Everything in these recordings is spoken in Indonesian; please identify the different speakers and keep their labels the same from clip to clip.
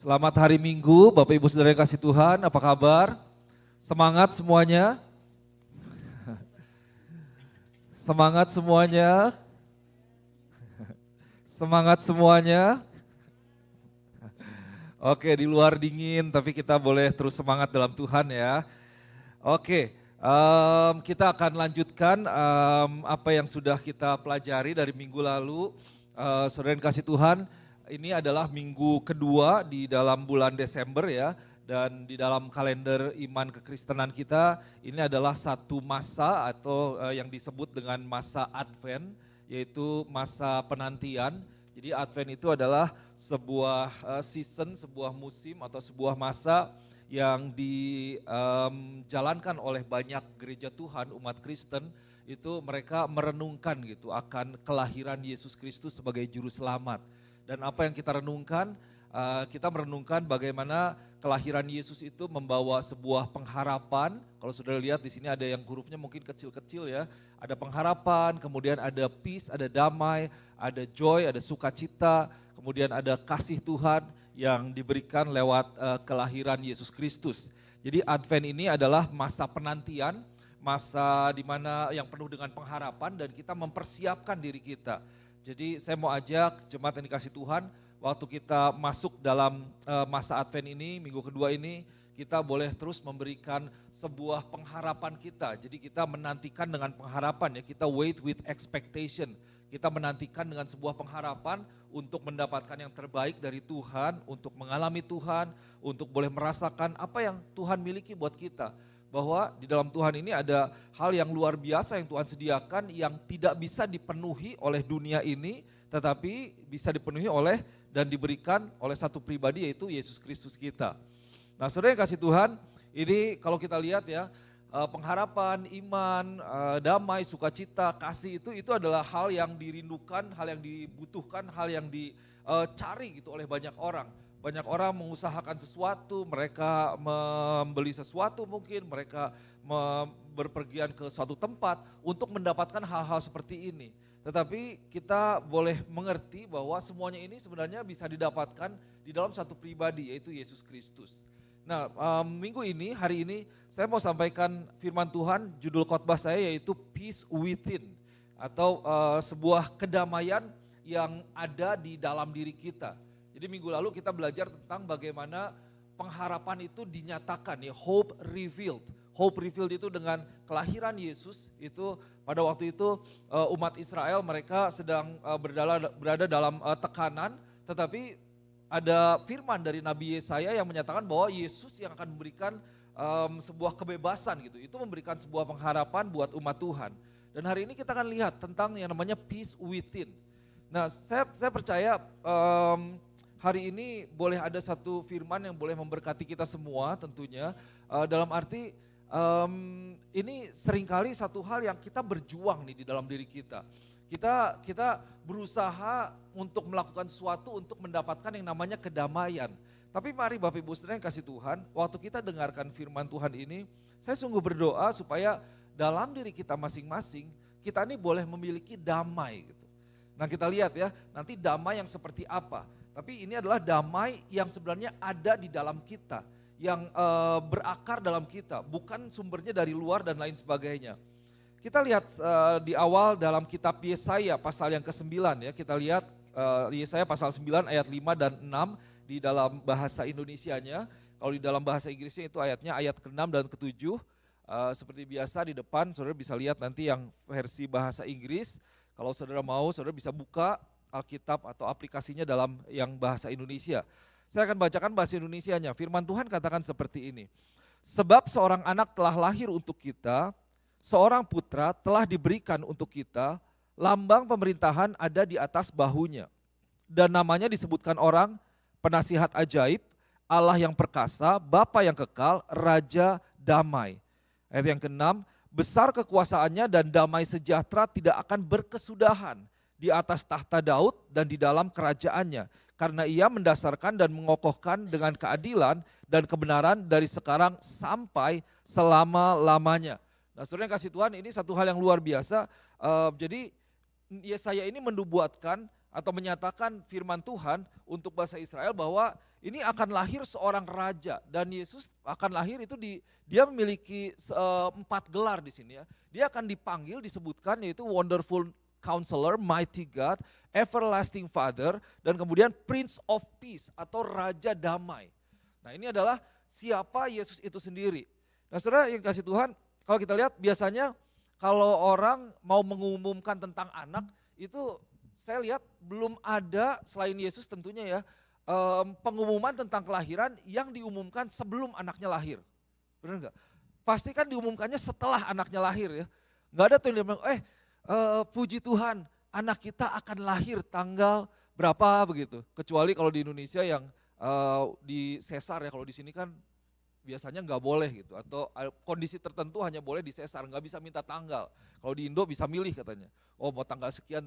Speaker 1: Selamat hari Minggu, Bapak Ibu Saudara yang kasih Tuhan, apa kabar? Semangat semuanya? Semangat semuanya? Semangat semuanya? Oke, di luar dingin, tapi kita boleh terus semangat dalam Tuhan ya. Oke, kita akan lanjutkan apa yang sudah kita pelajari dari minggu lalu. Saudara yang kasih Tuhan, ini adalah minggu kedua di dalam bulan Desember ya, dan di dalam kalender iman kekristenan kita ini adalah satu masa atau yang disebut dengan masa Advent, yaitu masa penantian. Jadi Advent itu adalah sebuah season, sebuah musim atau sebuah masa yang dijalankan oleh banyak gereja Tuhan, umat Kristen, itu mereka merenungkan gitu akan kelahiran Yesus Kristus sebagai juru selamat. Dan apa yang kita renungkan? Kita merenungkan bagaimana kelahiran Yesus itu membawa sebuah pengharapan. Kalau saudara lihat di sini ada yang hurufnya mungkin kecil-kecil ya. Ada pengharapan, kemudian ada peace, ada damai, ada joy, ada sukacita, kemudian ada kasih Tuhan yang diberikan lewat kelahiran Yesus Kristus. Jadi Advent ini adalah masa penantian, masa di mana yang penuh dengan pengharapan dan kita mempersiapkan diri kita. Jadi saya mau ajak jemaat yang dikasih Tuhan, waktu kita masuk dalam masa Advent ini, minggu kedua ini, kita boleh terus memberikan sebuah pengharapan kita. Jadi kita menantikan dengan pengharapan ya, kita wait with expectation. Kita menantikan dengan sebuah pengharapan untuk mendapatkan yang terbaik dari Tuhan, untuk mengalami Tuhan, untuk boleh merasakan apa yang Tuhan miliki buat kita. Bahwa di dalam Tuhan ini ada hal yang luar biasa yang Tuhan sediakan yang tidak bisa dipenuhi oleh dunia ini, tetapi bisa dipenuhi oleh dan diberikan oleh satu pribadi yaitu Yesus Kristus kita. Nah saudara yang kasih Tuhan, ini kalau kita lihat ya, pengharapan, iman, damai, sukacita, kasih itu adalah hal yang dirindukan, hal yang dibutuhkan, hal yang dicari gitu oleh banyak orang. Banyak orang mengusahakan sesuatu, mereka membeli sesuatu mungkin, mereka berpergian ke suatu tempat untuk mendapatkan hal-hal seperti ini. Tetapi kita boleh mengerti bahwa semuanya ini sebenarnya bisa didapatkan di dalam satu pribadi yaitu Yesus Kristus. Nah minggu ini, hari ini saya mau sampaikan firman Tuhan, judul khotbah saya yaitu Peace Within atau sebuah kedamaian yang ada di dalam diri kita. Jadi minggu lalu kita belajar tentang bagaimana pengharapan itu dinyatakan ya, hope revealed. Hope revealed itu dengan kelahiran Yesus itu pada waktu itu umat Israel mereka sedang berada dalam tekanan, tetapi ada firman dari Nabi Yesaya yang menyatakan bahwa Yesus yang akan memberikan sebuah kebebasan gitu. Itu memberikan sebuah pengharapan buat umat Tuhan. Dan hari ini kita akan lihat tentang yang namanya peace within. Nah saya percaya hari ini boleh ada satu firman yang boleh memberkati kita semua tentunya, dalam arti ini seringkali satu hal yang kita berjuang nih di dalam diri kita. Kita berusaha untuk melakukan sesuatu untuk mendapatkan yang namanya kedamaian. Tapi mari Bapak Ibu Saudara yang kasih Tuhan, waktu kita dengarkan firman Tuhan ini, saya sungguh berdoa supaya dalam diri kita masing-masing, kita ini boleh memiliki damai gitu. Nah kita lihat ya, nanti damai yang seperti apa. Tapi ini adalah damai yang sebenarnya ada di dalam kita, yang berakar dalam kita, bukan sumbernya dari luar dan lain sebagainya. Kita lihat di awal dalam kitab Yesaya pasal yang ke-9 ya, kita lihat Yesaya pasal 9 ayat 5 dan 6 di dalam bahasa Indonesianya. Kalau di dalam bahasa Inggrisnya itu ayatnya ayat ke-6 dan ke-7. Seperti biasa di depan saudara bisa lihat nanti yang versi bahasa Inggris. Kalau saudara mau, saudara bisa buka Alkitab atau aplikasinya dalam yang bahasa Indonesia. Saya akan bacakan bahasa Indonesianya. Firman Tuhan katakan seperti ini. Sebab seorang anak telah lahir untuk kita, seorang putra telah diberikan untuk kita, lambang pemerintahan ada di atas bahunya. Dan namanya disebutkan orang, penasihat ajaib, Allah yang perkasa, Bapa yang kekal, Raja damai. Ayat yang ke-6, besar kekuasaannya dan damai sejahtera tidak akan berkesudahan di atas tahta Daud dan di dalam kerajaannya. Karena ia mendasarkan dan mengokohkan dengan keadilan dan kebenaran dari sekarang sampai selama-lamanya. Nah saudara yang kasih Tuhan, ini satu hal yang luar biasa. Jadi Yesaya ini menubuatkan atau menyatakan firman Tuhan untuk bangsa Israel bahwa ini akan lahir seorang raja dan Yesus akan lahir itu dia memiliki 4 gelar di sini ya. Dia akan dipanggil disebutkan yaitu Wonderful Counselor, Mighty God, Everlasting Father, dan kemudian Prince of Peace atau Raja Damai. Nah ini adalah siapa Yesus itu sendiri. Nah saudara yang kasih Tuhan, kalau kita lihat biasanya kalau orang mau mengumumkan tentang anak itu saya lihat belum ada selain Yesus tentunya ya pengumuman tentang kelahiran yang diumumkan sebelum anaknya lahir. Benar enggak? Pasti kan diumumkannya setelah anaknya lahir ya. Enggak ada tuh yang bilang, puji Tuhan anak kita akan lahir tanggal berapa begitu. Kecuali kalau di Indonesia yang di sesar ya, kalau di sini kan biasanya nggak boleh gitu. Atau kondisi tertentu hanya boleh di sesar, nggak bisa minta tanggal. Kalau di Indo bisa milih katanya. Oh mau tanggal sekian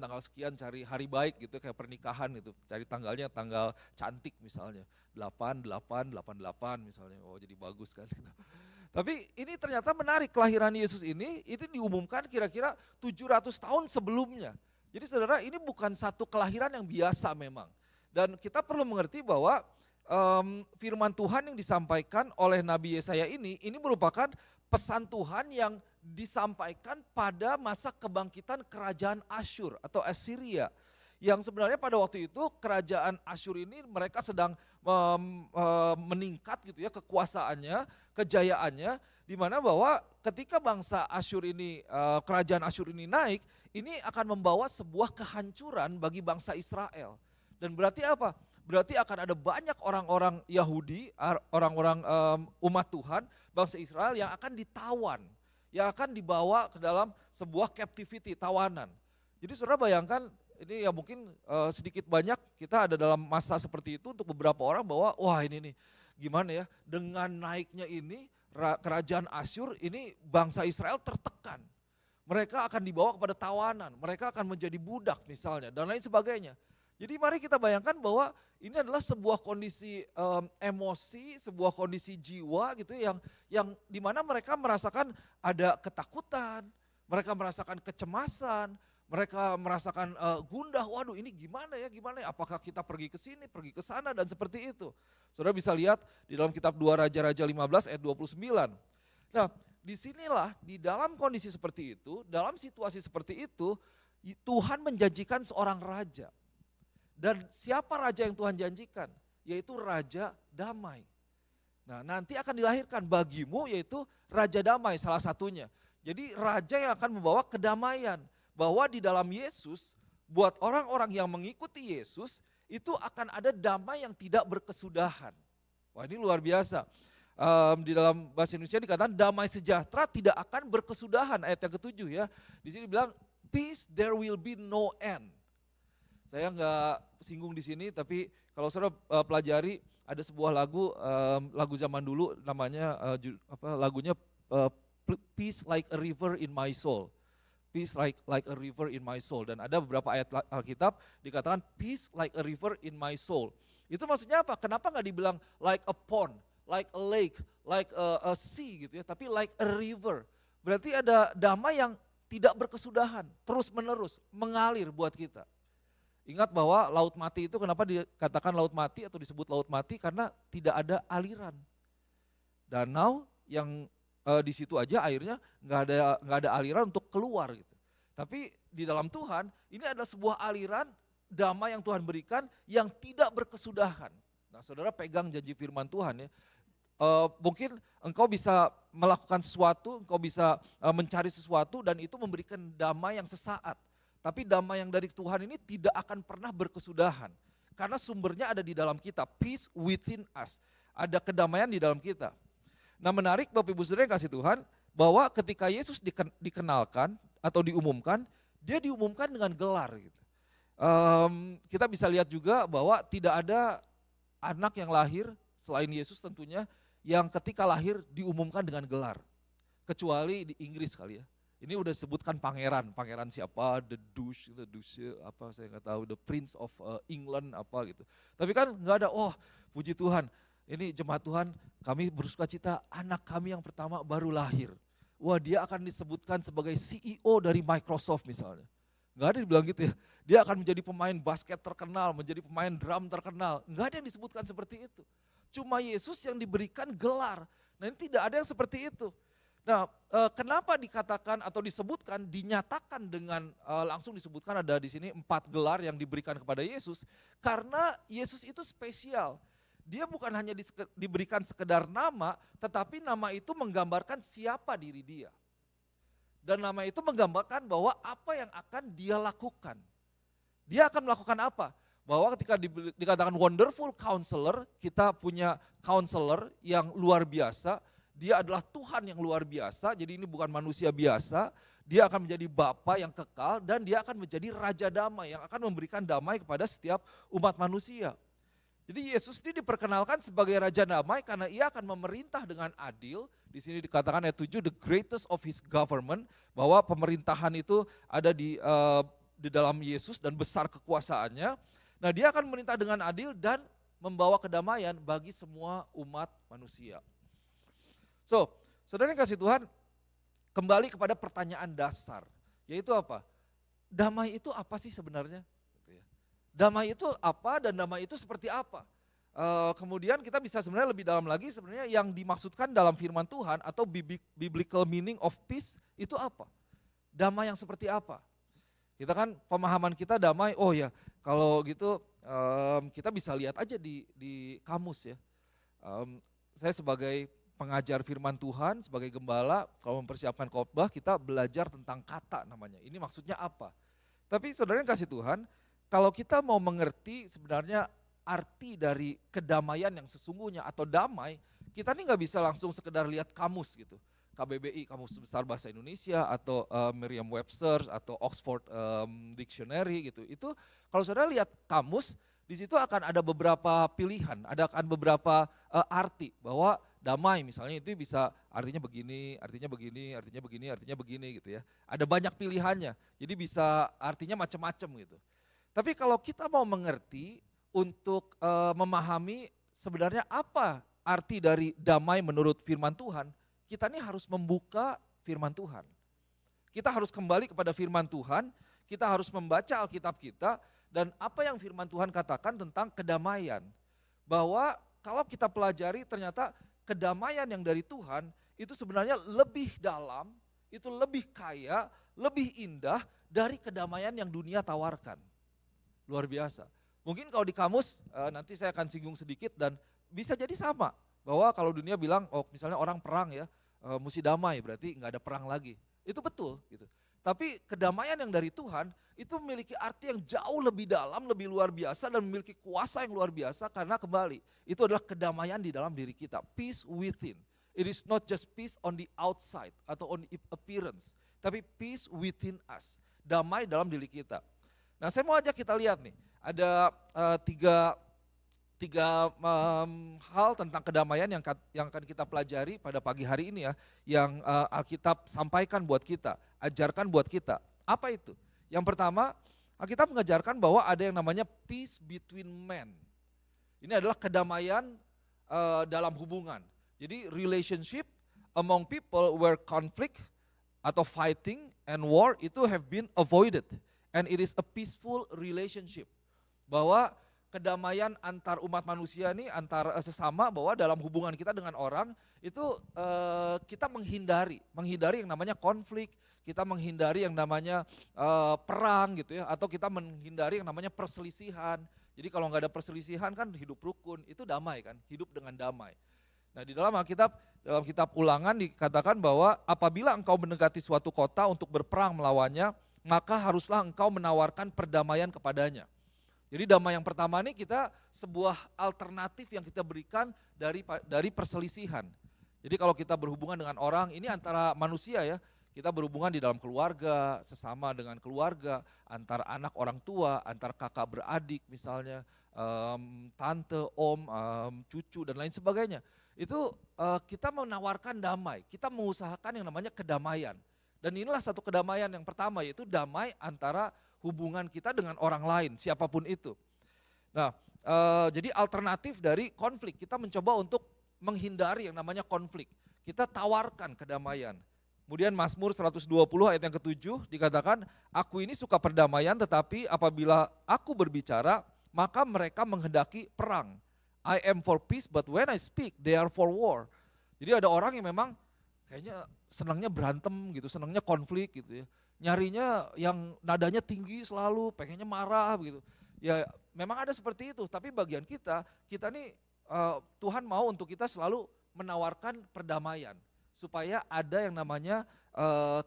Speaker 1: cari hari baik gitu kayak pernikahan gitu. Cari tanggalnya tanggal cantik misalnya. 8 misalnya. Oh jadi bagus kan gitu. Tapi ini ternyata menarik, kelahiran Yesus ini itu diumumkan kira-kira 700 tahun sebelumnya. Jadi saudara ini bukan satu kelahiran yang biasa memang. Dan kita perlu mengerti bahwa firman Tuhan yang disampaikan oleh Nabi Yesaya ini merupakan pesan Tuhan yang disampaikan pada masa kebangkitan kerajaan Asyur atau Assyria. Yang sebenarnya pada waktu itu kerajaan Asyur ini mereka sedang meningkat gitu ya kekuasaannya, kejayaannya, di mana bahwa ketika bangsa Asyur ini, kerajaan Asyur ini naik, ini akan membawa sebuah kehancuran bagi bangsa Israel. Dan berarti apa? Berarti akan ada banyak orang-orang Yahudi, orang-orang umat Tuhan, bangsa Israel yang akan ditawan, yang akan dibawa ke dalam sebuah captivity, tawanan. Jadi saudara bayangkan, ini ya mungkin sedikit banyak kita ada dalam masa seperti itu untuk beberapa orang bahwa wah ini nih gimana ya dengan naiknya ini kerajaan Asyur ini bangsa Israel tertekan. Mereka akan dibawa kepada tawanan, mereka akan menjadi budak misalnya dan lain sebagainya. Jadi mari kita bayangkan bahwa ini adalah sebuah kondisi emosi, sebuah kondisi jiwa gitu yang dimana mereka merasakan ada ketakutan, mereka merasakan kecemasan, mereka merasakan gundah, waduh ini gimana ya, apakah kita pergi ke sini, pergi ke sana dan seperti itu. Saudara bisa lihat di dalam kitab 2 Raja-Raja 15 ayat 29. Nah disinilah di dalam kondisi seperti itu, dalam situasi seperti itu, Tuhan menjanjikan seorang raja. Dan siapa raja yang Tuhan janjikan? Yaitu Raja Damai. Nah nanti akan dilahirkan bagimu yaitu Raja Damai salah satunya. Jadi raja yang akan membawa kedamaian. Bahwa di dalam Yesus, buat orang-orang yang mengikuti Yesus, itu akan ada damai yang tidak berkesudahan. Wah ini luar biasa. Di dalam bahasa Indonesia dikatakan damai sejahtera tidak akan berkesudahan, ayat yang ke-7 ya. Di sini bilang, peace there will be no end. Saya nggak singgung di sini, tapi kalau saudara pelajari ada sebuah lagu zaman dulu namanya lagunya Peace Like a River in My Soul. Peace like a river in my soul. Dan ada beberapa ayat Alkitab dikatakan peace like a river in my soul. Itu maksudnya apa? Kenapa nggak dibilang like a pond, like a lake, like a sea gitu ya, tapi like a river. Berarti ada damai yang tidak berkesudahan, terus menerus mengalir buat kita. Ingat bahwa laut mati itu kenapa dikatakan laut mati atau disebut laut mati? Karena tidak ada aliran. Danau yang di situ aja airnya nggak ada aliran untuk keluar gitu. Tapi di dalam Tuhan ini adalah sebuah aliran damai yang Tuhan berikan yang tidak berkesudahan. Nah saudara pegang janji firman Tuhan ya. Mungkin engkau bisa melakukan sesuatu, engkau bisa mencari sesuatu dan itu memberikan damai yang sesaat. Tapi damai yang dari Tuhan ini tidak akan pernah berkesudahan. Karena sumbernya ada di dalam kita, peace within us. Ada kedamaian di dalam kita. Nah menarik Bapak Ibu Saudara yang kasih Tuhan, bahwa ketika Yesus dikenalkan atau diumumkan, dia diumumkan dengan gelar. Gitu. Kita bisa lihat juga bahwa tidak ada anak yang lahir, selain Yesus tentunya, yang ketika lahir diumumkan dengan gelar. Kecuali di Inggris kali ya. Ini udah disebutkan pangeran siapa, the Duke, apa saya nggak tahu, the Prince of England apa gitu. Tapi kan nggak ada, oh puji Tuhan, ini jemaat Tuhan kami bersukacita anak kami yang pertama baru lahir. Wah dia akan disebutkan sebagai CEO dari Microsoft misalnya. Nggak ada dibilang gitu ya. Dia akan menjadi pemain basket terkenal, menjadi pemain drum terkenal. Nggak ada yang disebutkan seperti itu. Cuma Yesus yang diberikan gelar. Nah ini tidak ada yang seperti itu. Nah kenapa dikatakan atau disebutkan, dinyatakan dengan langsung disebutkan ada di sini 4 gelar yang diberikan kepada Yesus. Karena Yesus itu spesial. Dia bukan hanya diberikan sekedar nama, tetapi nama itu menggambarkan siapa diri dia. Dan nama itu menggambarkan bahwa apa yang akan dia lakukan. Dia akan melakukan apa? Bahwa ketika dikatakan wonderful counselor, kita punya counselor yang luar biasa. Dia adalah Tuhan yang luar biasa, jadi ini bukan manusia biasa. Dia akan menjadi Bapa yang kekal dan dia akan menjadi Raja Damai yang akan memberikan damai kepada setiap umat manusia. Jadi Yesus ini diperkenalkan sebagai Raja Damai karena ia akan memerintah dengan adil. Di sini dikatakan ayat 7, the greatest of his government, bahwa pemerintahan itu ada di dalam Yesus dan besar kekuasaannya. Nah dia akan memerintah dengan adil dan membawa kedamaian bagi semua umat manusia. So, saudara yang kasih Tuhan, kembali kepada pertanyaan dasar, yaitu apa? Damai itu apa sih sebenarnya? Damai itu apa dan damai itu seperti apa? Kemudian kita bisa sebenarnya lebih dalam lagi sebenarnya yang dimaksudkan dalam firman Tuhan atau biblical meaning of peace itu apa? Damai yang seperti apa? Kita kan pemahaman kita damai, oh ya kalau gitu kita bisa lihat aja di kamus ya. Saya sebagai pengajar firman Tuhan, sebagai gembala, kalau mempersiapkan khotbah kita belajar tentang kata namanya. Ini maksudnya apa? Tapi saudara yang kasih Tuhan, kalau kita mau mengerti sebenarnya arti dari kedamaian yang sesungguhnya atau damai, kita nih nggak bisa langsung sekedar lihat kamus gitu. KBBI, Kamus Besar Bahasa Indonesia, atau Merriam-Webster, atau Oxford Dictionary gitu. Itu kalau saudara lihat kamus, di situ akan ada beberapa pilihan, akan beberapa arti bahwa damai misalnya itu bisa artinya begini, artinya begini, artinya begini, artinya begini gitu ya. Ada banyak pilihannya, jadi bisa artinya macam-macam gitu. Tapi kalau kita mau mengerti untuk memahami sebenarnya apa arti dari damai menurut firman Tuhan, kita ini harus membuka firman Tuhan. Kita harus kembali kepada firman Tuhan, kita harus membaca Alkitab kita, dan apa yang firman Tuhan katakan tentang kedamaian. Bahwa kalau kita pelajari ternyata kedamaian yang dari Tuhan itu sebenarnya lebih dalam, itu lebih kaya, lebih indah dari kedamaian yang dunia tawarkan. Luar biasa. Mungkin kalau di kamus nanti saya akan singgung sedikit dan bisa jadi sama. Bahwa kalau dunia bilang, oh misalnya orang perang ya, mesti damai berarti nggak ada perang lagi. Itu betul gitu. Tapi kedamaian yang dari Tuhan itu memiliki arti yang jauh lebih dalam, lebih luar biasa dan memiliki kuasa yang luar biasa karena kembali itu adalah kedamaian di dalam diri kita. Peace within. It is not just peace on the outside atau on the appearance, tapi peace within us. Damai dalam diri kita. Nah saya mau ajak kita lihat nih, ada tiga hal tentang kedamaian yang akan kita pelajari pada pagi hari ini ya, yang Alkitab sampaikan buat kita, ajarkan buat kita. Apa itu? Yang pertama, Alkitab mengajarkan bahwa ada yang namanya peace between men. Ini adalah kedamaian dalam hubungan. Jadi relationship among people where conflict atau fighting and war itu have been avoided. And it is a peaceful relationship. Bahwa kedamaian antar umat manusia ini, antar sesama, bahwa dalam hubungan kita dengan orang, itu kita menghindari yang namanya konflik, kita menghindari yang namanya perang gitu ya, atau kita menghindari yang namanya perselisihan. Jadi kalau nggak ada perselisihan kan hidup rukun, itu damai kan, hidup dengan damai. Nah di dalam Alkitab, dalam kitab Ulangan dikatakan bahwa apabila engkau mendekati suatu kota untuk berperang melawannya, maka haruslah engkau menawarkan perdamaian kepadanya. Jadi damai yang pertama ini kita sebuah alternatif yang kita berikan dari perselisihan. Jadi kalau kita berhubungan dengan orang, ini antara manusia ya, kita berhubungan di dalam keluarga, sesama dengan keluarga, antar anak orang tua, antar kakak beradik misalnya, tante, om, cucu dan lain sebagainya. Itu kita menawarkan damai, kita mengusahakan yang namanya kedamaian. Dan inilah satu kedamaian yang pertama, yaitu damai antara hubungan kita dengan orang lain, siapapun itu. Nah, jadi alternatif dari konflik, kita mencoba untuk menghindari yang namanya konflik. Kita tawarkan kedamaian. Kemudian Mazmur 120 ayat yang ke-7 dikatakan, aku ini suka perdamaian tetapi apabila aku berbicara, maka mereka menghendaki perang. I am for peace but when I speak they are for war. Jadi ada orang yang memang kayaknya senangnya berantem gitu, senangnya konflik gitu ya. Nyarinya yang nadanya tinggi selalu, pengennya marah gitu. Ya memang ada seperti itu, tapi bagian kita nih Tuhan mau untuk kita selalu menawarkan perdamaian. Supaya ada yang namanya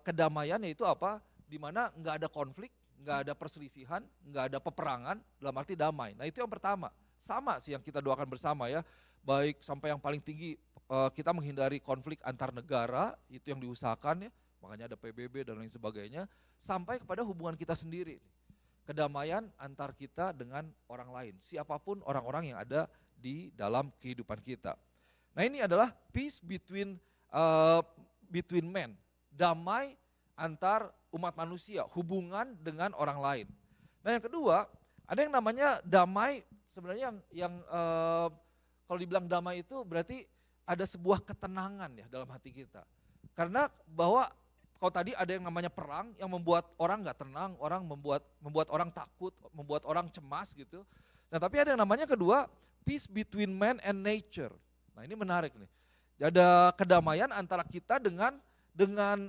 Speaker 1: kedamaian, yaitu apa? Dimana nggak ada konflik, nggak ada perselisihan, nggak ada peperangan, dalam arti damai. Nah itu yang pertama, sama sih yang kita doakan bersama ya. Baik sampai yang paling tinggi kita menghindari konflik antar negara, itu yang diusahakan ya, makanya ada PBB dan lain sebagainya, sampai kepada hubungan kita sendiri. Kedamaian antar kita dengan orang lain, siapapun orang-orang yang ada di dalam kehidupan kita. Nah ini adalah peace between men, damai antar umat manusia, hubungan dengan orang lain. Nah yang kedua, ada yang namanya damai, sebenarnya yang kalau dibilang damai itu berarti ada sebuah ketenangan ya dalam hati kita. Karena bahwa kalau tadi ada yang namanya perang yang membuat orang gak tenang, orang membuat orang takut, membuat orang cemas gitu. Nah tapi ada yang namanya kedua, peace between man and nature. Nah ini menarik nih. Ada kedamaian antara kita dengan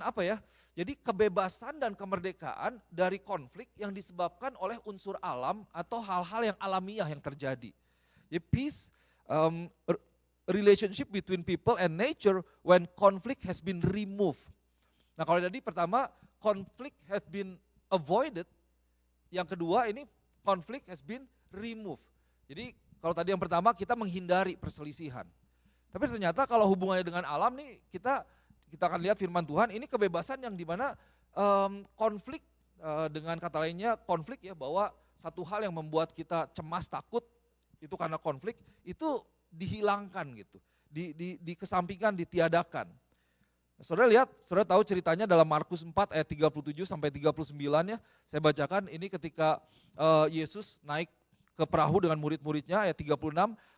Speaker 1: apa ya? Jadi kebebasan dan kemerdekaan dari konflik yang disebabkan oleh unsur alam atau hal-hal yang alamiah yang terjadi. Jadi peace, relationship between people and nature when conflict has been removed. Nah kalau tadi pertama conflict have been avoided, yang kedua ini conflict has been removed. Jadi kalau tadi yang pertama kita menghindari perselisihan. Tapi ternyata kalau hubungannya dengan alam nih kita akan lihat firman Tuhan ini kebebasan yang dimana konflik dengan kata lainnya konflik ya, bahwa satu hal yang membuat kita cemas takut itu karena konflik itu dihilangkan gitu, dikesampingkan, ditiadakan. Saudara lihat, saudara tahu ceritanya dalam Markus 4 ayat 37 sampai 39 ya. Saya bacakan ini ketika Yesus naik ke perahu dengan murid-muridnya ayat 36,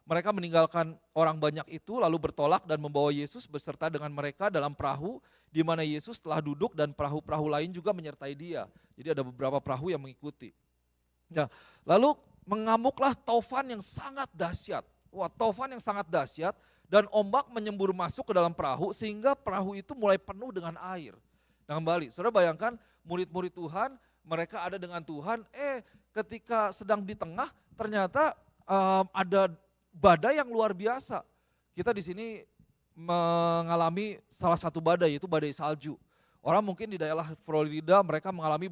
Speaker 1: mereka meninggalkan orang banyak itu lalu bertolak dan membawa Yesus beserta dengan mereka dalam perahu di mana Yesus telah duduk dan perahu-perahu lain juga menyertai dia. Jadi ada beberapa perahu yang mengikuti. Nah, lalu mengamuklah taufan yang sangat dahsyat. Wah, taufan yang sangat dahsyat dan ombak menyembur masuk ke dalam perahu sehingga perahu itu mulai penuh dengan air. Nah kembali, saudara bayangkan murid-murid Tuhan, mereka ada dengan Tuhan, ketika sedang di tengah ternyata ada badai yang luar biasa. Kita di sini mengalami salah satu badai, yaitu badai salju. Orang mungkin di daerah Florida mereka mengalami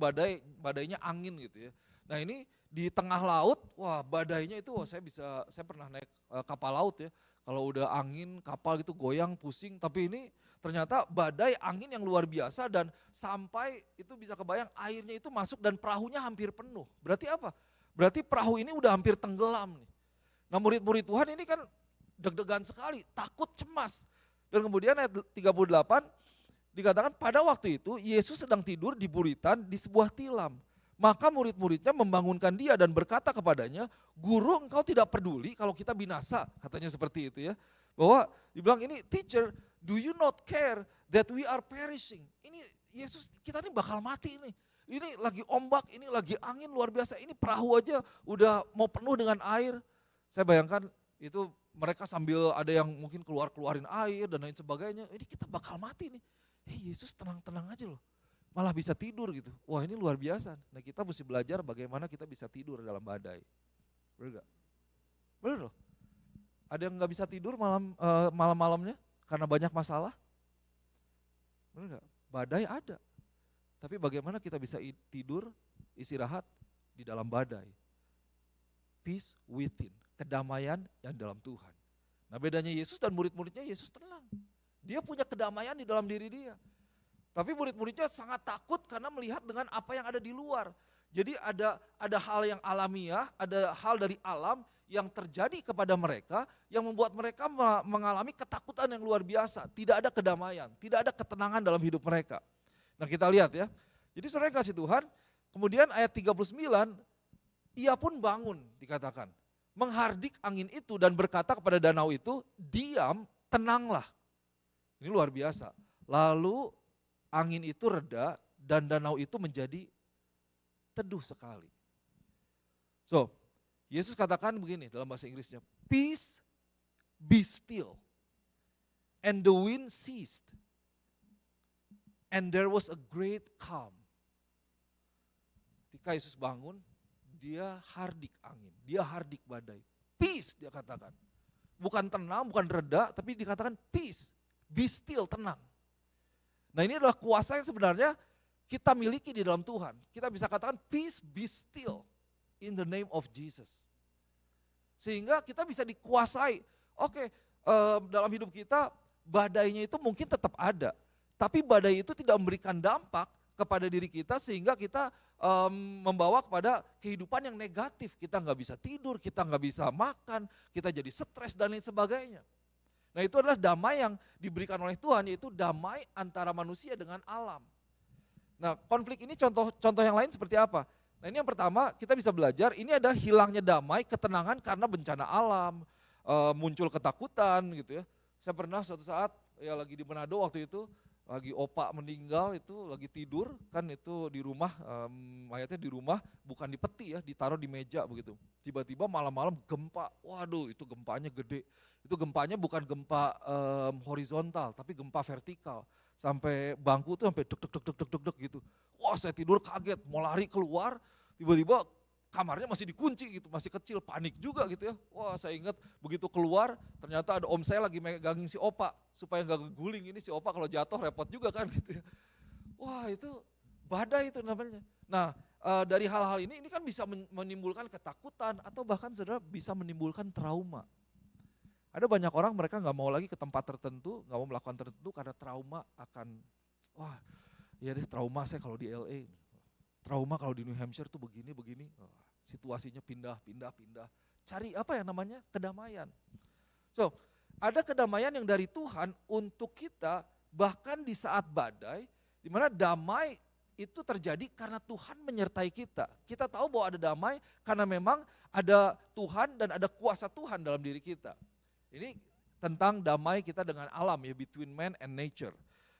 Speaker 1: badainya angin gitu ya. Nah ini di tengah laut, wah badainya itu saya pernah naik kapal laut ya. Kalau udah angin, kapal gitu goyang, pusing. Tapi ini ternyata badai angin yang luar biasa dan sampai itu bisa kebayang airnya itu masuk dan perahunya hampir penuh. Berarti apa? Berarti perahu ini udah hampir tenggelam nih. Nah murid-murid Tuhan ini kan deg-degan sekali, takut, cemas. Dan kemudian ayat 38 dikatakan pada waktu itu Yesus sedang tidur di buritan di sebuah tilam. Maka murid-muridnya membangunkan dia dan berkata kepadanya, guru engkau tidak peduli kalau kita binasa, katanya seperti itu ya. Bahwa dibilang ini, teacher, do you not care that we are perishing? Ini Yesus, kita ini bakal mati ini. Ini lagi ombak, ini lagi angin luar biasa, ini perahu aja udah mau penuh dengan air. Saya bayangkan itu mereka sambil ada yang mungkin keluarin air dan lain sebagainya, ini kita bakal mati nih. Yesus tenang-tenang aja loh. Malah bisa tidur gitu. Wah ini luar biasa. Nah kita mesti belajar bagaimana kita bisa tidur dalam badai. Bener gak? Bener loh. Ada yang gak bisa tidur malam-malamnya karena banyak masalah? Bener gak? Badai ada. Tapi bagaimana kita bisa tidur, istirahat di dalam badai. Peace within, kedamaian yang dalam Tuhan. Nah bedanya Yesus dan murid-muridnya, Yesus tenang. Dia punya kedamaian di dalam diri dia. Tapi murid-muridnya sangat takut karena melihat dengan apa yang ada di luar. Jadi ada hal yang alamiah, ada hal dari alam yang terjadi kepada mereka yang membuat mereka mengalami ketakutan yang luar biasa. Tidak ada kedamaian, tidak ada ketenangan dalam hidup mereka. Nah kita lihat ya, jadi saudara kasih Tuhan, kemudian ayat 39, ia pun bangun dikatakan. Menghardik angin itu dan berkata kepada danau itu, diam, tenanglah. Ini luar biasa. Lalu angin itu reda dan danau itu menjadi teduh sekali. So, Yesus katakan begini dalam bahasa Inggrisnya, peace, be still. And the wind ceased. And there was a great calm. Ketika Yesus bangun, dia hardik angin, dia hardik badai. Peace dia katakan. Bukan tenang, bukan reda, tapi dikatakan peace. Be still, tenang. Nah ini adalah kuasa yang sebenarnya kita miliki di dalam Tuhan. Kita bisa katakan peace, be still in the name of Jesus. Sehingga kita bisa dikuasai. Oke, dalam hidup kita badainya itu mungkin tetap ada. Tapi badai itu tidak memberikan dampak kepada diri kita sehingga kita membawa kepada kehidupan yang negatif. Kita nggak bisa tidur, kita nggak bisa makan, kita jadi stres dan lain sebagainya. Nah itu adalah damai yang diberikan oleh Tuhan, yaitu damai antara manusia dengan alam. Nah konflik ini contoh yang lain seperti apa? Nah ini yang pertama kita bisa belajar, ini ada hilangnya damai, ketenangan karena bencana alam, muncul ketakutan gitu ya. Saya pernah suatu saat ya lagi di Manado waktu itu, lagi opa meninggal itu lagi tidur kan itu di rumah, mayatnya di rumah bukan di peti ya, ditaruh di meja begitu. Tiba-tiba malam-malam gempa, waduh itu gempanya gede. Itu gempanya bukan gempa horizontal tapi gempa vertikal. Sampai bangku tuh sampai deg gitu. Wah saya tidur kaget, mau lari keluar, tiba-tiba kamarnya masih dikunci gitu, masih kecil, panik juga gitu ya. Wah saya ingat begitu keluar, ternyata ada om saya lagi megangin si opa, supaya gak guling ini si opa kalau jatuh repot juga kan gitu ya. Wah itu badai itu namanya. Nah dari hal-hal ini kan bisa menimbulkan ketakutan atau bahkan saudara bisa menimbulkan trauma. Ada banyak orang mereka gak mau lagi ke tempat tertentu, gak mau melakukan tertentu karena trauma akan, wah ya deh trauma saya kalau di LA. Trauma kalau di New Hampshire tuh begini, situasinya pindah. Cari apa ya namanya? Kedamaian. So, ada kedamaian yang dari Tuhan untuk kita bahkan di saat badai, di mana damai itu terjadi karena Tuhan menyertai kita. Kita tahu bahwa ada damai karena memang ada Tuhan dan ada kuasa Tuhan dalam diri kita. Ini tentang damai kita dengan alam ya, between man and nature.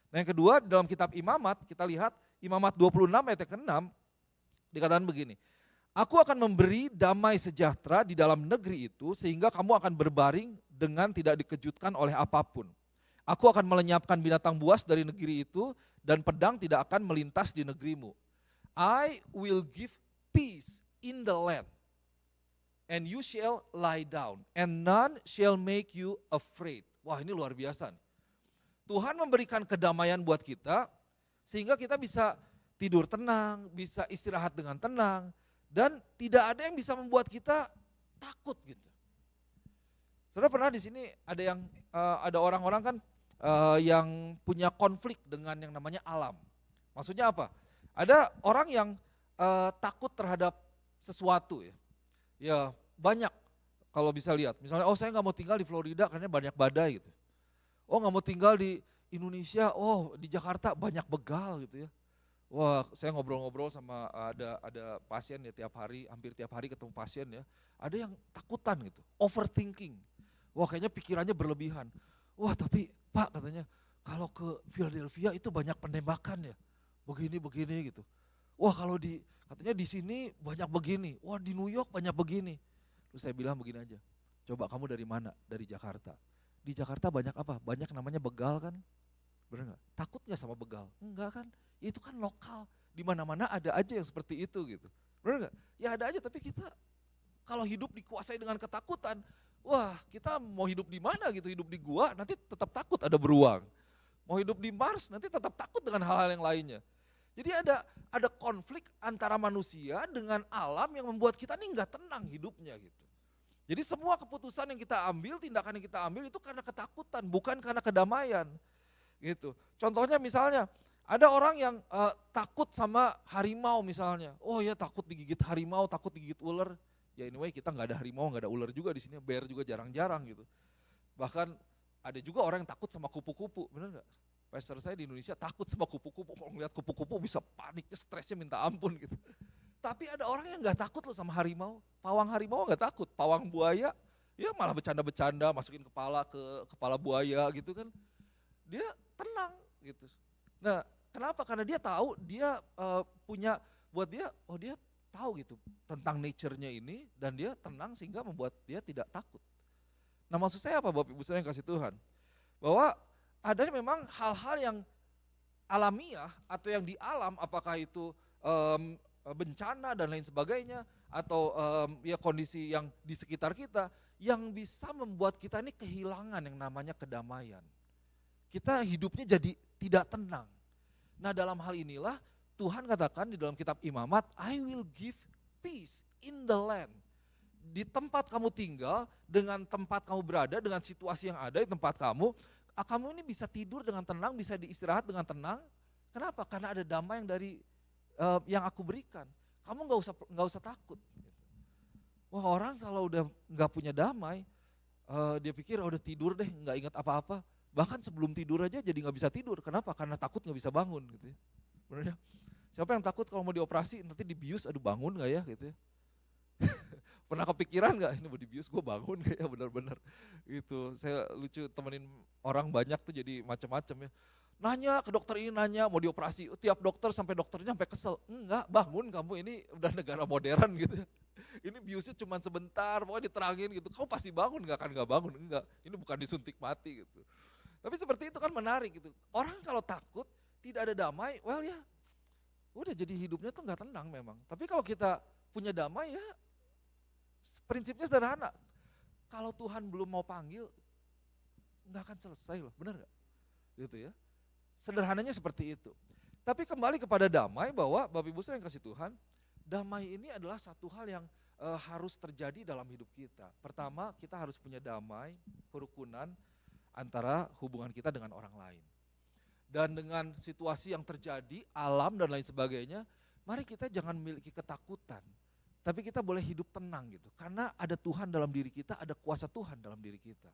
Speaker 1: Nah yang kedua dalam kitab Imamat kita lihat Imamat 26 ayat ke-6 dikatakan begini. Aku akan memberi damai sejahtera di dalam negeri itu sehingga kamu akan berbaring dengan tidak dikejutkan oleh apapun. Aku akan melenyapkan binatang buas dari negeri itu dan pedang tidak akan melintas di negerimu. I will give peace in the land and you shall lie down and none shall make you afraid. Wah ini luar biasa nih. Tuhan memberikan kedamaian buat kita sehingga kita bisa tidur tenang, bisa istirahat dengan tenang, dan tidak ada yang bisa membuat kita takut gitu. Saudara pernah di sini ada orang-orang kan yang punya konflik dengan yang namanya alam. Maksudnya apa? Ada orang yang takut terhadap sesuatu ya. Ya banyak kalau bisa lihat. Misalnya saya nggak mau tinggal di Florida karena banyak badai gitu. Nggak mau tinggal di Indonesia, di Jakarta banyak begal gitu ya. Wah saya ngobrol-ngobrol sama ada pasien ya hampir tiap hari ketemu pasien ya. Ada yang takutan gitu, overthinking. Wah kayaknya pikirannya berlebihan. Wah tapi Pak katanya kalau ke Philadelphia itu banyak penembakan ya, begini gitu. Wah kalau katanya di sini banyak begini, wah di New York banyak begini. Terus saya bilang begini aja, coba kamu dari mana? Dari Jakarta. Di Jakarta banyak apa? Banyak namanya begal kan? Bener gak? Takut gak sama begal? Enggak kan? Itu kan lokal, di mana-mana ada aja yang seperti itu gitu. Bener gak? Ya ada aja tapi kita kalau hidup dikuasai dengan ketakutan, wah kita mau hidup di mana gitu, hidup di gua nanti tetap takut ada beruang. Mau hidup di Mars nanti tetap takut dengan hal-hal yang lainnya. Jadi ada konflik antara manusia dengan alam yang membuat kita nih gak tenang hidupnya gitu. Jadi semua keputusan yang kita ambil, tindakan yang kita ambil itu karena ketakutan, bukan karena kedamaian. Gitu. Contohnya misalnya ada orang yang takut sama harimau misalnya. Oh ya takut digigit harimau, takut digigit ular. Ya anyway kita nggak ada harimau, nggak ada ular juga di sini, bear juga jarang-jarang gitu. Bahkan ada juga orang yang takut sama kupu-kupu, benar nggak? Pastor saya di Indonesia takut sama kupu-kupu, kalau ngeliat kupu-kupu bisa paniknya, stresnya minta ampun gitu. Tapi ada orang yang nggak takut loh sama harimau, pawang harimau nggak takut, pawang buaya, ya malah bercanda-bercanda, masukin kepala ke kepala buaya gitu kan. Dia tenang gitu. Nah Kenapa? Karena dia tahu, dia punya, buat dia, oh dia tahu gitu tentang nature-nya ini, dan dia tenang sehingga membuat dia tidak takut. Nah maksud saya apa Bapak Ibu saudara yang kasih Tuhan? Bahwa ada memang hal-hal yang alamiah atau yang di alam, apakah itu bencana dan lain sebagainya, atau ya kondisi yang di sekitar kita, yang bisa membuat kita ini kehilangan yang namanya kedamaian. Kita hidupnya jadi tidak tenang. Nah dalam hal inilah Tuhan katakan di dalam kitab Imamat, I will give peace in the land. Di tempat kamu tinggal, dengan tempat kamu berada, dengan situasi yang ada di tempat kamu ini bisa tidur dengan tenang, bisa diistirahat dengan tenang. Kenapa? Karena ada damai yang dari yang aku berikan. Kamu nggak usah takut. Wah orang kalau udah nggak punya damai, dia pikir udah tidur deh, nggak ingat apa-apa. Bahkan sebelum tidur aja jadi nggak bisa tidur. Kenapa? Karena takut nggak bisa bangun gitu ya. Benar ya? Siapa yang takut kalau mau dioperasi nanti dibius, aduh bangun nggak ya gitu ya. Pernah kepikiran nggak ini mau dibius gue bangun nggak ya, benar-benar itu. Saya lucu temenin orang banyak tuh jadi macam-macam ya. Nanya ke dokter ini, nanya mau dioperasi, tiap dokter sampai dokternya sampai kesel. Enggak, bangun kamu, ini udah negara modern gitu. Ini biusnya cuma sebentar, pokoknya diterangin gitu. Kamu pasti bangun, nggak akan nggak bangun, enggak. Ini bukan disuntik mati gitu. Tapi seperti itu kan menarik gitu. Orang kalau takut, tidak ada damai, well ya udah jadi hidupnya tuh nggak tenang memang. Tapi kalau kita punya damai ya prinsipnya sederhana. Kalau Tuhan belum mau panggil, nggak akan selesai loh, benar nggak? Gitu ya. Sederhananya seperti itu. Tapi kembali kepada damai, bahwa Bapak Ibu yang kasih Tuhan, damai ini adalah satu hal yang harus terjadi dalam hidup kita. Pertama, kita harus punya damai, kerukunan antara hubungan kita dengan orang lain. Dan dengan situasi yang terjadi, alam dan lain sebagainya, mari kita jangan memiliki ketakutan. Tapi kita boleh hidup tenang gitu. Karena ada Tuhan dalam diri kita, ada kuasa Tuhan dalam diri kita.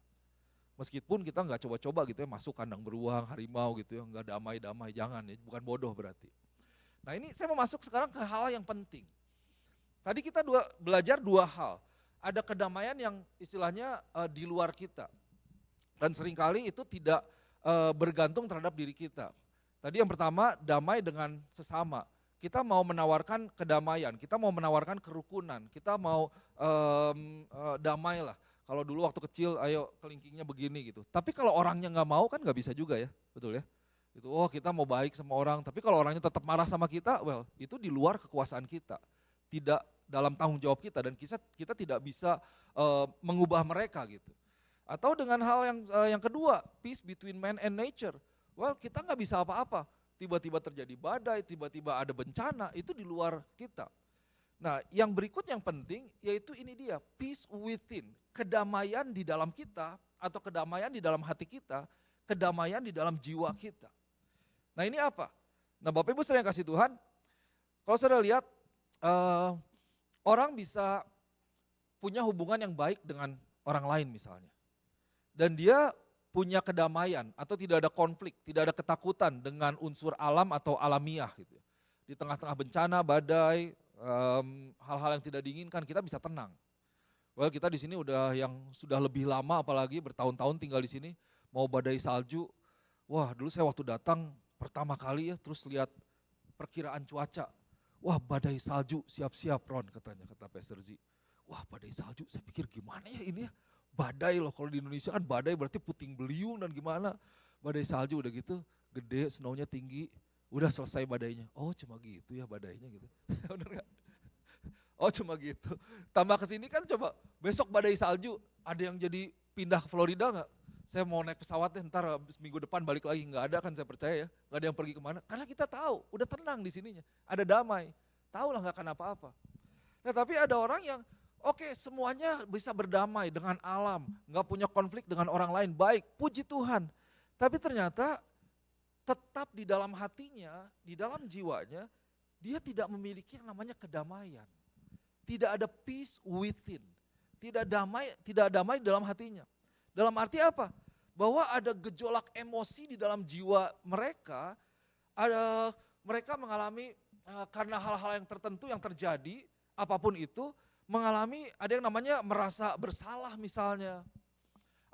Speaker 1: Meskipun kita nggak coba-coba gitu ya, masuk kandang beruang, harimau gitu ya, nggak damai-damai, jangan ya, bukan bodoh berarti. Nah ini saya mau masuk sekarang ke hal yang penting. Tadi kita belajar dua hal, ada kedamaian yang istilahnya di luar kita. Dan seringkali itu tidak bergantung terhadap diri kita. Tadi yang pertama, damai dengan sesama. Kita mau menawarkan kedamaian, kita mau menawarkan kerukunan, kita mau damai lah. Kalau dulu waktu kecil, ayo kelingkingnya begini gitu. Tapi kalau orangnya nggak mau kan nggak bisa juga ya, betul ya. Itu, oh kita mau baik sama orang, tapi kalau orangnya tetap marah sama kita, well itu di luar kekuasaan kita. Tidak dalam tanggung jawab kita, dan kita tidak bisa mengubah mereka gitu. Atau dengan hal yang kedua, peace between man and nature. Well kita nggak bisa apa-apa, tiba-tiba terjadi badai, tiba-tiba ada bencana, itu di luar kita. Nah yang berikut yang penting yaitu ini dia, peace within, kedamaian di dalam kita atau kedamaian di dalam hati kita, kedamaian di dalam jiwa kita. Nah ini apa? Nah Bapak Ibu saudara yang kasih Tuhan, kalau saudara lihat orang bisa punya hubungan yang baik dengan orang lain misalnya. Dan dia punya kedamaian atau tidak ada konflik, tidak ada ketakutan dengan unsur alam atau alamiah gitu. Di tengah-tengah bencana, badai, hal-hal yang tidak diinginkan, kita bisa tenang. Well kita di sini udah yang sudah lebih lama, apalagi bertahun-tahun tinggal di sini, mau badai salju. Wah dulu saya waktu datang pertama kali ya, terus lihat perkiraan cuaca. Wah badai salju, siap-siap Ron katanya, kata Pastor Z. Wah badai salju, saya pikir gimana ya ini ya. Badai loh, kalau di Indonesia kan badai berarti puting beliung dan gimana. Badai salju udah gitu, gede, snownya tinggi, udah selesai badainya. Oh cuma gitu ya badainya gitu. Bener gak? Oh cuma gitu. Tambah kesini kan coba, besok badai salju, ada yang jadi pindah ke Florida gak? Saya mau naik pesawat deh, ntar minggu depan balik lagi, nggak ada kan saya percaya ya, nggak ada yang pergi kemana. Karena kita tahu, udah tenang di sininya, ada damai, tahu lah nggak akan apa-apa. Nah tapi ada orang yang oke, semuanya bisa berdamai dengan alam, nggak punya konflik dengan orang lain, baik, puji Tuhan. Tapi ternyata tetap di dalam hatinya, di dalam jiwanya, dia tidak memiliki yang namanya kedamaian. Tidak ada peace within, tidak damai di dalam hatinya. Dalam arti apa? Bahwa ada gejolak emosi di dalam jiwa mereka, mereka mengalami karena hal-hal yang tertentu yang terjadi, apapun itu, mengalami ada yang namanya merasa bersalah misalnya.